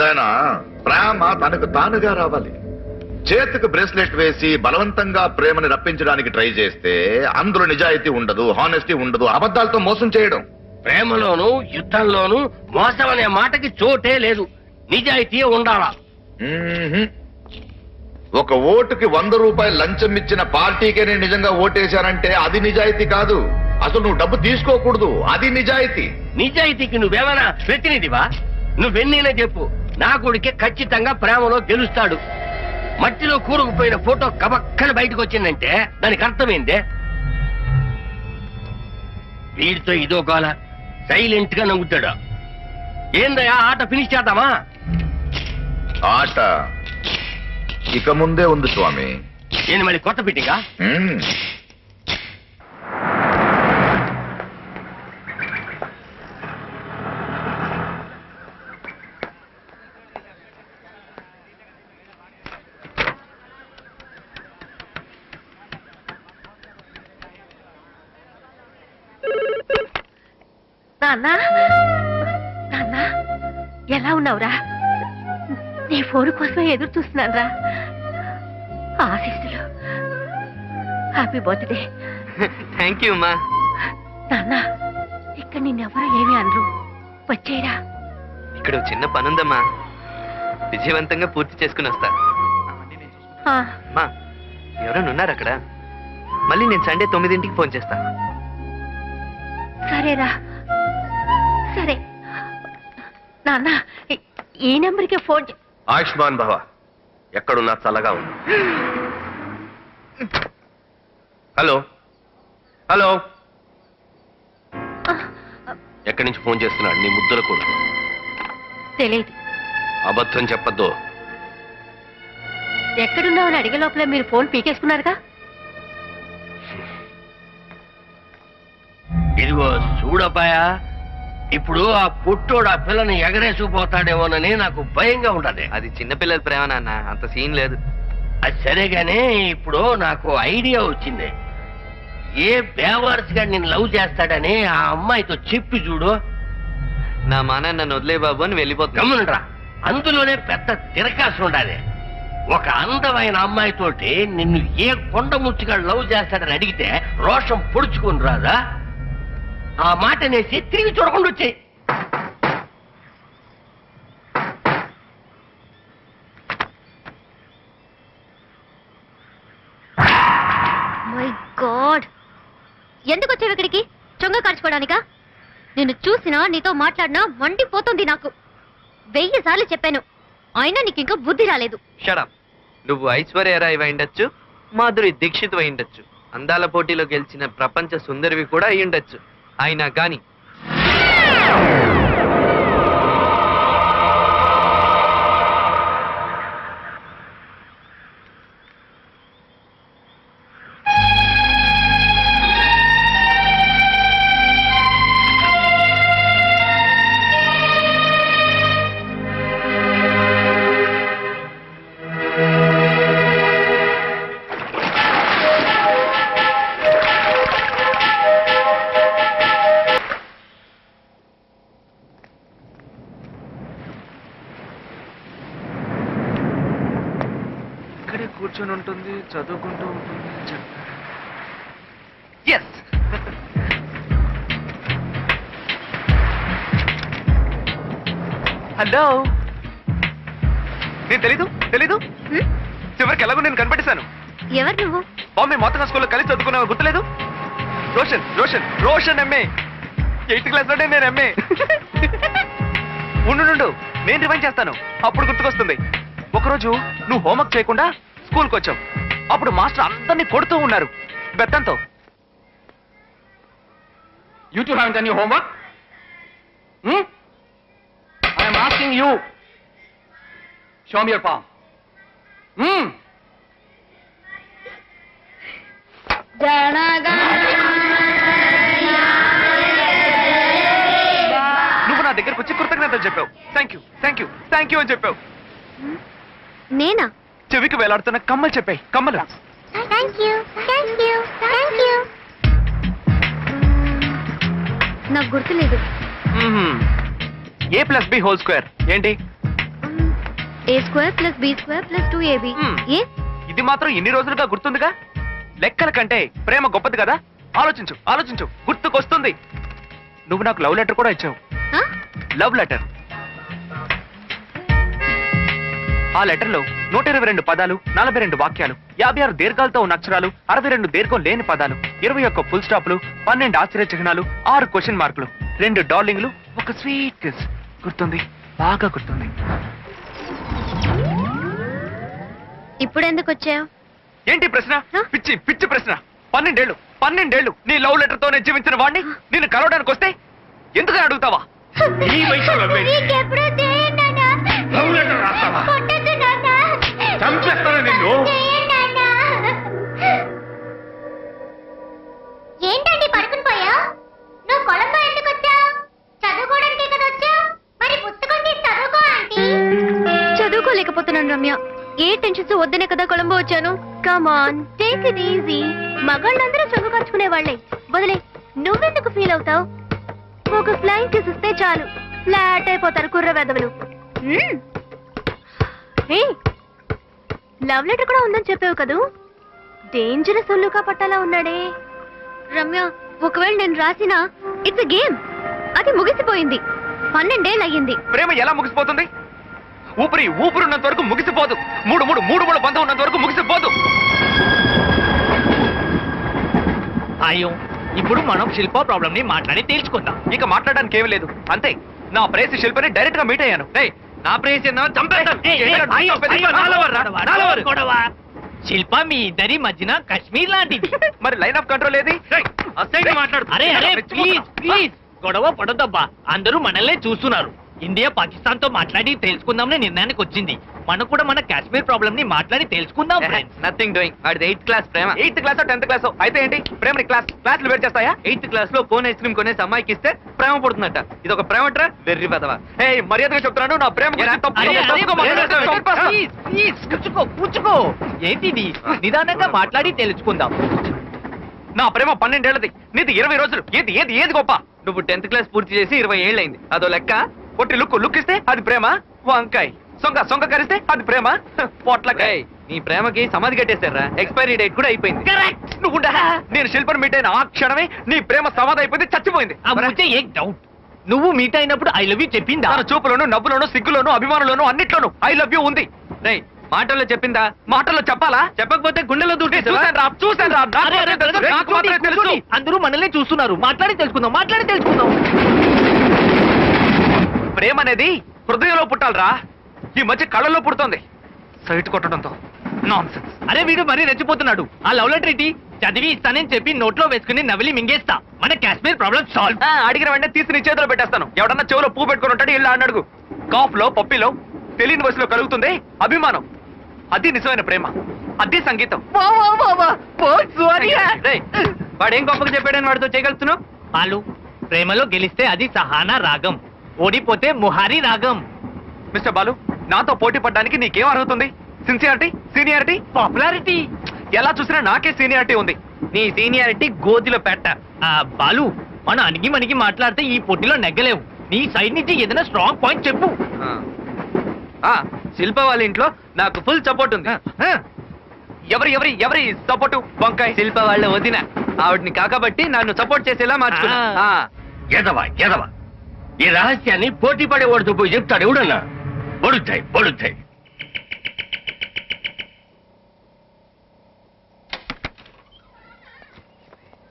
ఏదైనా ప్రేమ తనకు తానుగా రావాలి. చేతికి బ్రేస్లెట్ వేసి బలవంతంగా ప్రేమని రప్పించడానికి ట్రై చేస్తే అందులో నిజాయితీ ఉండదు, హానెస్టీ ఉండదు, అబద్ధాలతో మోసం చేయడం. ప్రేమలోను యుద్ధంలోను మోసం అనే మాటకి చోటే లేదు, నిజాయితీ ఉండాలా. ఒక ఓటుకి 100 రూపాయలు లంచం ఇచ్చిన పార్టీకే నేను నిజంగా ఓటేశానంటే అది నిజాయితీ కాదు. అసలు నువ్వు డబ్బు తీసుకోకూడదు, అది నిజాయితీ. నిజాయితీకి నువ్వేమైనా ప్రతినిధివా? నువ్వెన్నైనా చెప్పు, నా కొడుకే ఖచ్చితంగా ప్రేమలో గెలుస్తాడు. మట్టిలో కూరుకుపోయిన ఫోటో కబక్కన బయటకు వచ్చిందంటే దానికి అర్థమైందే. వీడితో ఇదో గోల, సైలెంట్ గా నవ్వుతాడు. ఏందయ్యా, ఆట ఫినిష్ చేద్దామా? ఆట ఇక ముందే ఉంది స్వామి. నేను మళ్ళీ కొత్త ఫిట్టింగా? నాన్నా, నాన్నా, ఎలా ఉన్నావురా? నీ ఫోన్ కోసమే ఎదురు చూస్తున్నాను రా. ఆశీస్సులు. Happy birthday. థ్యాంక్ యూ అమ్మా. నాన్నా, ఇక్కడ నిన్నెవరూ ఏమీ అనరు, వచ్చేరా. ఇక్కడ చిన్న పనుందమ్మా, విజయవంతంగా పూర్తి చేసుకుని వస్తా. అమ్మా, ఎవరైనా ఉన్నారు అక్కడ? మళ్ళీ నేను సండే 9ంటికి ఫోన్ చేస్తా. సరేరా, సరే. నాన్న, ఈ నెంబర్కి ఫోన్. ఆయుష్మాన్ భవ. ఎక్కడున్నా చల్లగా ఉంది. హలో హలో, ఎక్కడి నుంచి ఫోన్ చేస్తున్నాడు నీ ముద్దుల కొడుకు? తెలియదు. అబద్ధం చెప్పద్దు. ఎక్కడున్నావని అడిగే లోపల మీరు ఫోన్ పీకేసుకున్నారుగా. ఇదిగో చూడపాయా, ఇప్పుడు ఆ పుట్టోడు ఆ పిల్లని ఎగరేసుకుపోతాడేమోనని నాకు భయంగా ఉంటది. అది చిన్నపిల్లల ప్రేమ నాన్న, అంత సీన్ లేదు. అది సరేగానే, ఇప్పుడు నాకు ఐడియా వచ్చింది. ఏ బేవర్స్ గా నేను లవ్ చేస్తాడని ఆ అమ్మాయితో చెప్పి చూడు. నా మాన నన్ను వదిలే బాబు అని వెళ్ళిపోతున్నా. గమనరా, అందులోనే పెద్ద తిరకాసు ఉండాలి. ఒక అందమైన అమ్మాయితోటి నిన్ను ఏ కొండ ముచ్చుగా లవ్ చేస్తాడని అడిగితే రోషం పొడుచుకుని రాదా? ఆ మాట నేసి తిరిగి చూడకుండా వచ్చాయి. మై గాడ్, ఎందుకు వచ్చావు ఇక్కడికి? చొంగ కార్చుకోవడానికా? నిన్ను చూసినా నీతో మాట్లాడినా మండిపోతుంది నాకు. 1000 సార్లు చెప్పాను, అయినా నీకు ఇంకా బుద్ధి రాలేదు. షడప్. నువ్వు ఐశ్వర్య రాయ్ అయిండొచ్చు, మాధురి దీక్షిత్ అయిండొచ్చు, అందాల పోటీలో గెలిచిన ప్రపంచ సుందరివి కూడా అయ్యుండొచ్చు. అయినా గాని కూర్చొని ఉంటుంది, చదువుకుంటూ ఉంటుంది. ఎస్. హలో, నేను తెలీదు. చివరికి ఎలాగో నేను కనిపెట్టేశాను. ఎవరు నువ్వు? బాంబే మొత్తం స్కూల్లో కలిసి చదువుకున్నావు, గుర్తులేదు? రోషన్ ఎంఏ. 8th క్లాస్ లోనే నేను ఎంఏ. ఉండు, నేను రివైండ్ చేస్తాను, అప్పుడు గుర్తుకొస్తుంది. ఒకరోజు నువ్వు హోంవర్క్ చేయకుండా స్కూల్కి వచ్చావు. అప్పుడు మాస్టర్ అందరినీ కొడుతూ ఉన్నారు బెత్తంతో. You two haven't done your homework? I am asking you. Show me your palm. నువ్వు నా దగ్గరకు వచ్చి కృతజ్ఞతలు చెప్పావు. థ్యాంక్ యూ అని చెప్పావు. నేనా? చెవికి వేలాడుతున్న కమ్మలు చెప్పాయి. కమ్మలు. నాకు గుర్తులేదు. A+B² ఏంటి? a² + b² + 2ab. ఏ ఇది మాత్రం ఇన్ని రోజులుగా గుర్తుందిగా. లెక్కల కంటే ప్రేమ గొప్పది కదా. ఆలోచించు ఆలోచించు, గుర్తుకొస్తుంది. నువ్వు నాకు లవ్ లెటర్ కూడా ఇచ్చావు. Love letter. ఆ లెటర్ లో 122 పదాలు, 42 వాక్యాలు, 56 దీర్ఘాలతో ఉన్న అక్షరాలు, 62 దీర్ఘం లేని పదాలు, 21 ఫుల్ స్టాప్లు, 12 ఆశ్చర్య చిహ్నాలు, 6 క్వశ్చన్ మార్కులు, 2 డార్లింగ్లు, ఒక స్వీట్ కిస్. గుర్తుంది, బాగా గుర్తుంది. ఇప్పుడు ఎందుకు వచ్చావు? ఏంటి ప్రశ్న? పిచ్చి పిచ్చి ప్రశ్న. 12 నీ లవ్ లెటర్ తోనే జీవించిన వాడిని నిన్ను కలవడానికి వస్తే ఎందుకని అడుగుతావా? ఈ వయసులో లవ్ లెటర్ రాస్తావా? చంపేస్తాను నిన్ను. ఏంటండి పడుకుని పోయా? నువ్వు కొలంబో ఎందుకు వచ్చావు? చదువుకోవడానికి కదా వచ్చావు. మరి పుస్తకం తీసి చదువుకో ఆంటీ. చదువుకోలేకపోతున్నాను రమ్య. ఏ టెన్షన్స్ వద్దనే కదా కొలంబో వచ్చాను. Come on, take it easy. మగాళ్ళందరూ చదువు ఖర్చుకునే వాళ్ళే. వదిలే, నువ్వెందుకు ఫీల్ అవుతావు? ఒక ఫ్లైంగ్ కిస్ ఇస్తే చాలు, ఫ్లాట్ అయిపోతారు కుర్ర వెదవులు. లవ్ లెటర్ కూడా ఉందని చెప్పావు కదూ. డేంజరస్ ఒళ్ళుగా పట్టాలా ఉన్నాడే. రమ్య, ఒకవేళ నేను రాసినా ఇట్స్ గేమ్. అది ముగిసిపోయింది. 12 ఏళ్ళు అయ్యింది. ప్రేమ ఎలా ముగిసిపోతుంది? ఊపిరున్నంత వరకు ముగిసిపోదు. మూడు బంధం ఉన్నంత వరకు ముగిసిపోదు. అయ్యో, ఇప్పుడు మనం శిల్ప ప్రాబ్లం ని మాట్లాడి తేల్చుకుందాం. ఇక మాట్లాడడానికి ఏమీ లేదు. అంతే. నా ప్రేయసి శిల్పని డైరెక్ట్ గా మీట్ అయ్యాను. నా ప్రేయసి శిల్ప మీ ఇద్దరి మధ్యన కాశ్మీర్ లాంటిది. మరి లైన్ ఆఫ్ కంట్రోల్ ఏది? ప్లీజ్ గొడవ పడొద్దబ్బా. అందరూ మనల్నే చూస్తున్నారు. ఇండియా పాకిస్తాన్ తో మాట్లాడి తెలుసుకుందామని నిర్ణయానికి వచ్చింది. మనం కూడా మన కాశ్మీర్ ప్రాబ్లం ని మాట్లాడి తెలుసుకుందాం. Nothing doing. అది 8th క్లాస్ ప్రేమ. 8th క్లాస్ 10th క్లాస్ అయితే ఏంటి? ప్రేమని క్లాస్లు వేరు చేస్తాయా? 8th క్లాస్ లో కోన్ ఐస్ క్రీమ్ కొనేసి అమ్మాయికి ఇస్తే ప్రేమ పడుతుందట. ఇది ఒక ప్రేమట్రా? వెర్రి పదవా. మర్యాదగా చెప్తున్నాను, నా ప్రేమ కూర్చుకో. ఏంటిది? నిదానంగా మాట్లాడి తెలుసుకుందాం. నా ప్రేమ 12 ఏళ్ళది, నీది 20 రోజులు. ఏది గొప్ప? నువ్వు 10th క్లాస్ పూర్తి చేసి 20 ఏళ్ళు అయింది. అదో లెక్క. కొట్టి లుక్ ఇస్తే అది ప్రేమ. వంకాయ్ సొంగ కరిస్తే అది ప్రేమ. పొట్లకాయ్. నీ ప్రేమకి సమాధి కట్టేశారా? ఎక్స్పైరీ డేట్ కూడా అయిపోయింది. నువ్వు నేను శిల్పని మీట్ అయిన ఆ క్షణమే నీ ప్రేమ సమాధి అయిపోయింది, చచ్చిపోయింది. డౌట్, నువ్వు మీట్ అయినప్పుడు ఐ లవ్ యూ చెప్పిందా? తన చూపులోను, నవ్వులోను, సిగ్గులోను, అభిమానంలోను అన్నిట్లోనూ ఐ లవ్ యూ ఉంది. మాటల్లో చెప్పిందా? మాటల్లో చెప్పాలా? చెప్పకపోతే గుండెలో దూకి చూసాను. అందరూ మనల్ని చూస్తున్నారు. మాట్లాడి తెలుసుకుందాం. ప్రేమ అనేది హృదయంలో పుట్టాలరా. ఈ మధ్య కళ్ళల్లో పుడుతోంది, సైట్ కొట్టడంతో. నాన్సెన్స్. అరే వీడు మరీ రెచ్చిపోతున్నాడు. ఆ లవ్ లెటర్ ఏంటి? చదివి ఇస్తానని చెప్పి నోట్లో వేసుకుని నవిలి మింగేస్తా. మన కాశ్మీర్ ప్రాబ్లం సాల్వ్. అడిగిన వెంటనే తీసి నీ చేతిలో పెట్టేస్తాను. ఎవడన్నా చెవులో పువ్వు పెట్టుకుని ఉంటాడు, ఇల్లు అడుగు. కాఫ్ లో, పప్పిలో, తెలియని వయసులో కలుగుతుంది అభిమానం. అది నిజమైన ప్రేమ. అది సంగీతం. వాడేం గొప్పగా చెప్పాడని వాడితో చేయగలుగుతున్నావు? వాళ్ళు ప్రేమలో గెలిస్తే అది సహానా రాగం, ఓడిపోతే ముహారీ రాగం. మిస్టర్ బాలు, నాతో పోటీ పడడానికి నీకేం అర్హత ఉంది? Sincerity, seniority, popularity. ఎలా చూసినా నాకే సీనియారిటీ ఉంది. నీ సీనియారిటీ గోతిలో పెట్ట. బాలు, మనం అణిగి మాట్లాడితే ఈ పోటీలో నెగ్గలేవు. నీ సైడ్ నుంచి ఏదైనా స్ట్రాంగ్ పాయింట్ చెప్పు. శిల్ప వాళ్ళ ఇంట్లో నాకు ఫుల్ సపోర్ట్ ఉంది. ఎవరి సపోర్టు? వంకాయ. శిల్ప వాళ్ళ వదిన. ఆవిడ్ని కాకబట్టి నన్ను సపోర్ట్ చేసేలా మార్చుకున్నా. ఎదవా ఈ రహస్యాన్ని పోటీ పడేవాడితో పోయి చెప్తాడు ఎవడన్నా? పొడుతాయి.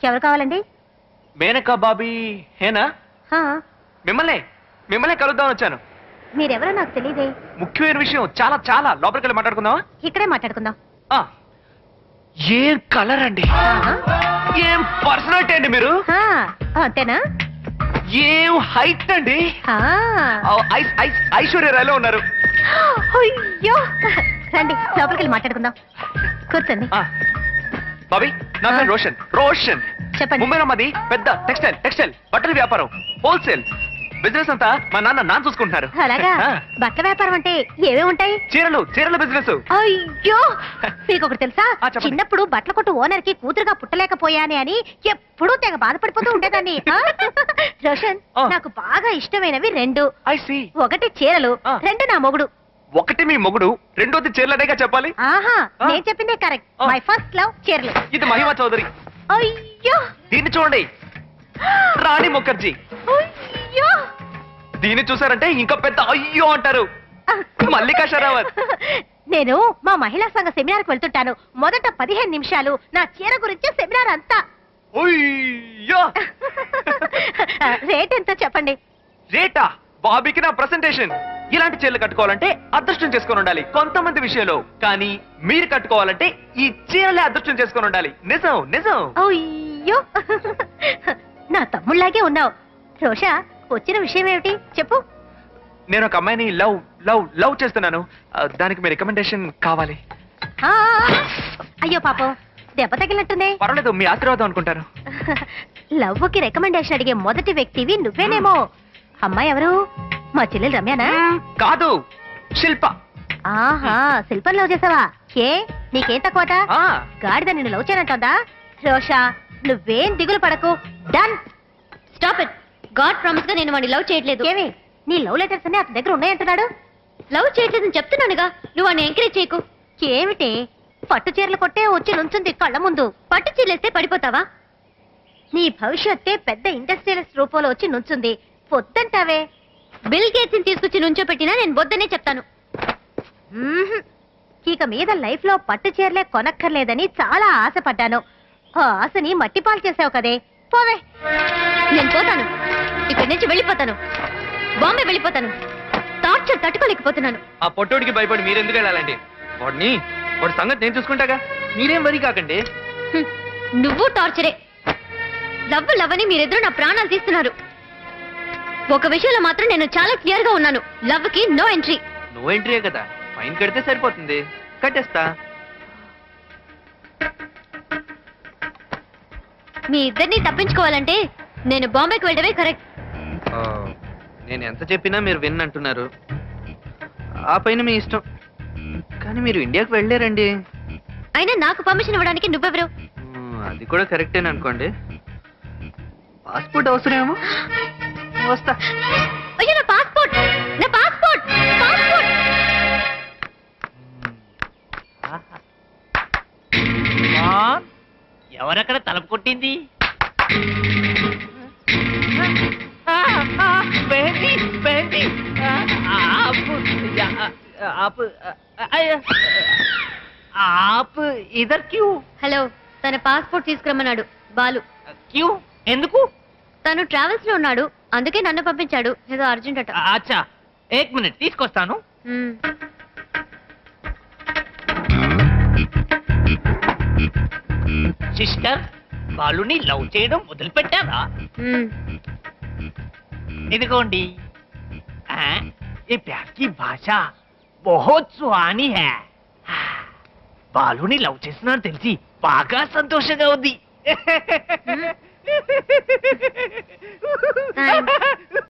ఎవరు కావాలండి? మేనకా బాబీ హేనా? మిమ్మల్ని కలుద్దామని వచ్చాను. మీరెవరో నాకు తెలియదే. ముఖ్యమైన విషయం, చాలా లోపలికి వెళ్ళి మాట్లాడుకుందామా? ఇక్కడే మాట్లాడుకుందాం. ఏం కలర్ అండి, ఏం పర్సనాలిటీ అండి మీరు. అంతేనా? ఏం హైట్ అండి. ఐశ్వర్య రాయ్లో ఉన్నారు. అయ్యో, రండి లోపలికి వెళ్ళి మాట్లాడుకుందాం. కూర్చోండి. బాబీ, నా పేరు రోషన్. చెప్పండి. ముంబైలో మాది పెద్ద టెక్స్టైల్ బట్టల వ్యాపారం, హోల్సేల్ బిజినెస్ అంతా మా నాన్న చూసుకుంటున్నారు. అలాగా? బట్టల వ్యాపారం అంటే ఏమేమి ఉంటాయి? చీరల బిజినెస్. అయ్యో, మీకు ఒకటి తెలుసా? చిన్నప్పుడు బట్టల కొట్టు ఓనర్ కి కూతురుగా పుట్టలేకపోయానే అని ఎప్పుడూ తెగ బాధపడిపోతూ ఉండేదాన్ని. రోషన్, నాకు బాగా ఇష్టమైనవి 2. ఒకటి చీరలు, 2 నా మొగుడు. ఒకటి మీ మొగుడు, రెండోది చీరలనేగా చెప్పాలి. ఆహా ఆ. నేను చెప్పిందే కరెక్ట్. ఆ. మై ఫస్ట్ లవ్ చీరలు. ఇది మహిమా చౌదరి. అయ్యో దీన్ని చూడండి, రాణి ముఖర్జీ. అయ్యో దీన్ని చూసారంటే ఇంకా పెద్ద అయ్యో అంటారు, మల్లికా షరావత్. నేను మా మహిళా సంఘ సెమినార్కి వెళ్తుంటాను. మొదట 15 నిమిషాలు నా చీర గురించి సెమినార్ అంతా. అయ్యో రేట్ ఎంతో చెప్పండి. రేటా? బాబీకి నా ప్రెసెంటేషన్. ఇలాంటి చీరలు కట్టుకోవాలంటే అదృష్టం చేసుకొని ఉండాలి కొంతమంది విషయంలో, కానీ మీరు కట్టుకోవాలంటే ఈ చీరలే అదృష్టం చేసుకొని ఉండాలి. నిజం నిజం. అయ్యో నా తమ్ముళ్లాగే ఉన్నావు. రోషా, వచ్చిన విషయం ఏమిటి చెప్పు. నేను ఒక అమ్మాయిని లవ్ లవ్ లవ్ చేస్తున్నాను. దానికి మీ రికమెండేషన్ కావాలి. ఆ, అయ్యో పాపం, దెబ్బ తగిలినట్టుంది. పర్వాలేదు, మీ ఆశీర్వాదం అనుకుంటాను. లవ్వుకి రికమెండేషన్ అడిగే మొదటి వ్యక్తివి నువ్వేనేమో. అమ్మాయి ఎవరు? మా చెల్లెలు రమ్యానా? కాదు, శిల్ప. ఆహా, శిల్పం లవ్ చేసావా? ఏ నీకేం తక్కువట? ఆ, గాడిద నిన్ను లవ్ చేయనంటుందా? రోషా, నువ్వేం దిగులు పడకు. Done. Stop it. God promise గా నేను వాడిని లవ్ చేయట్లేదు. ఏమి నీ లవ్ లెటర్స్ అన్ని అతని దగ్గర ఉన్నాయంటున్నాడు. లవ్ చేయట్లేదని చెప్తున్నానుగా, నువ్వు వాడిని ఎంకరేజ్ చేయకు. ఏమిటి పట్టు చీరలు కొట్టే వచ్చి నుంచుంది కళ్ళ ముందు. పట్టు చీలేస్తే పడిపోతావా? నీ భవిష్యత్తే పెద్ద ఇండస్ట్రియలిస్ట్ రూపంలో వచ్చి నుంచుంది. పొద్దంటావే. బిల్ గేట్స్ ని తీసుకొచ్చి నుంచో పెట్టినా నేను బొద్దనే చెప్తాను. మ్మ్హ్. ఇక మీద లైఫ్ లో పట్టు చీరలే కొనక్కర్లేదని చాలా ఆశపడ్డాను. ఆ ఆశని మట్టిపాలు చేసావు కదే. పోవే. నేను పోతాను, ఇక్కడి నుంచి వెళ్ళిపోతాను. బాంబే వెళ్ళిపోతాను. టార్చర్ తట్టుకోలేకపోతున్నాను. ఆ పొట్టోడికి భయపడి మీరెందుకు వెళ్ళాలండి? వాడి సంగతి నేను చూసుకుంటాగా, మీరేం వరి కాకండి. హ్మ్. నువ్వు టార్చరే. లవ్ లవ్ అని మీరిద్దరూ నా ప్రాణాలు తీస్తున్నారు. ఒక విషయంలో మాత్రం నేను చాలా క్లియర్ గా ఉన్నాను. లవ్ కి నో ఎంట్రీ. నో ఎంట్రీయే కదా, ఫైన్ కడితే సరిపోతుంది. కట్టేస్తా. మీ ఇద్దరిని తప్పించుకోవాలంటే నేను బాంబేకి వెళ్ళడమే కరెక్ట్. నేను ఎంత చెప్పినా మీరు విన్నంటున్నారు. ఆ పైన మీ ఇష్టం, కానీ మీరు ఇండియాకి వెళ్ళారండి. అయినా నాకు పర్మిషన్ ఇవ్వడానికి నువ్వెవరు? అది కూడా కరెక్టేనా అనుకోండి. పాస్పోర్ట్ అవసరమేమో. వస్తా. అయ్యో, నా పాస్పోర్ట్, నా పాస్పోర్ట్, పాస్పోర్ట్. ఎవరక్కడ తలుపు కొట్టింది? आप इधर क्यों? హలో, తన పాస్పోర్ట్ తీసుకురమ్మన్నాడు బాలు. क्यों? ఎందుకు? తను ట్రావెల్స్ లో ఉన్నాడు, అందుకే నన్ను పంపించాడు. ఏదో అర్జెంట్ అట. అచ్చా, 1 మినిట్ తీసుకొస్తాను. మ్మ్. సిస్టర్, బాలుని లవ్ చేయడం మొదలుపెట్టారా? మ్మ్. ఇదిగోండి. ये प्यार की भाषा बहुत सुहानी है. బాలుని లవ్ చేస్తున్నాను తెలిసి బాగా సంతోషంగా ఉంది. Thanks.